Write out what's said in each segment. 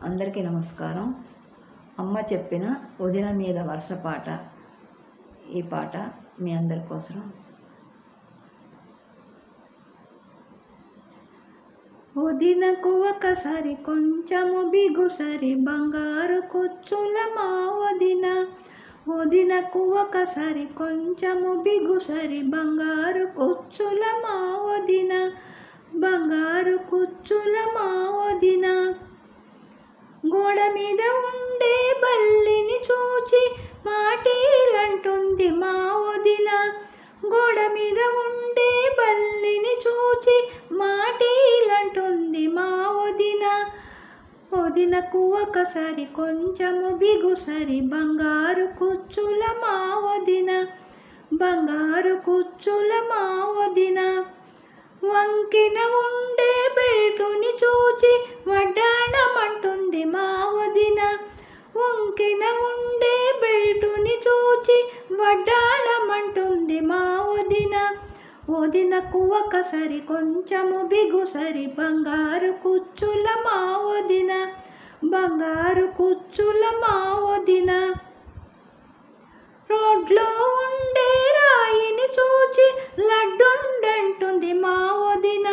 అందరికీ నమస్కారం. అమ్మ చెప్పిన వదిన మీద వరుస పాట. ఈ పాట మీ అందరి కోసం. వదినకు ఒకసారి కొంచెము బిగుసరి బంగారు కుచ్చుల మా వదిన. వదినకు ఒకసారి కొంచెము బిగుసరి బంగారు కుచ్చుల మా వదిన. బంగారు కుచ్చుల మా వదిన. గోడ మీద ఉండే బల్లిని చూచి మాటేలంటుంది మా వదిన. గోడ మీద ఉండే బల్లిని చూచి మాటేలంటుంది మా వదిన. వదినకు ఒకసారి కొంచెము బిగుసరి బంగారు కుచ్చుల మా వదిన. బంగారు కుచ్చుల మా వదిన. వంకిన ఉండే బెల్టుని చూచి వడ్డాణమంటుంది మా వదిన. వంకిన ఉండే బెల్టుని చూచి వడ్డాణమంటుంది మా వదిన. వదినకు ఒకసారి కొంచెము బిగుసరి బంగారు కుచ్చుల మా వదిన. బంగారు కుచ్చుల మా వదిన. రోడ్లో ఉండే రాయిని చూచి లడ్డుండంటుంది మా వదిన.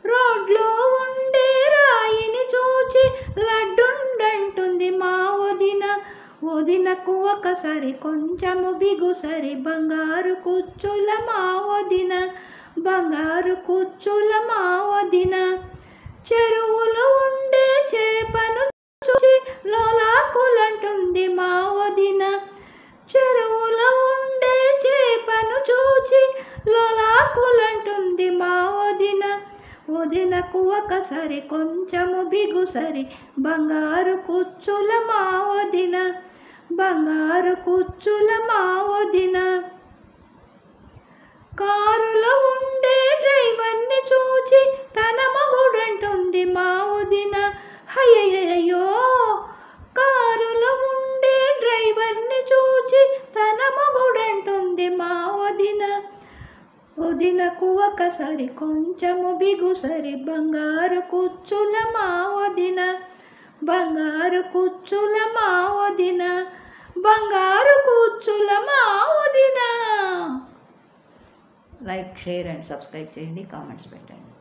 రోడ్లో ఉండే రాయిని చూచి లడ్డుండంటుంది మా వదిన. వదినకు ఒకసారి కొంచెము బిగుసరి బంగారు కుచ్చుల మా వదిన. బంగారు కుచ్చుల మా వదిన. చెరువులో ఉండే చేపను చూచి లోలాకులంటుంది మా వదిన. చెరువులో ఉండే చేపను చూచి లోలాకులంటుంది మా వదిన. వదినకు ఒకసారి కొంచెము బిగుసరి బంగారు కుచ్చుల మా వదిన. బంగారు కుచ్చుల మా వదిన. కారులో ఉండే డ్రైవర్ని చూచి తన మగుడంటుంది మా వదిన. అయ్యయ్యో. కారులో ఉండే డ్రైవర్ని చూచి తన మగుడంటుంది మా వదిన. వదినకు ఒకసారి కొంచెము బిగుసరి బంగారు కుచ్చుల మా వదిన. బంగారు కుచ్చుల మా వదిన. బంగారు కుచ్చుల మా వదిన. లైక్, షేర్ అండ్ సబ్స్క్రైబ్ చేయండి. కామెంట్స్ పెట్టండి.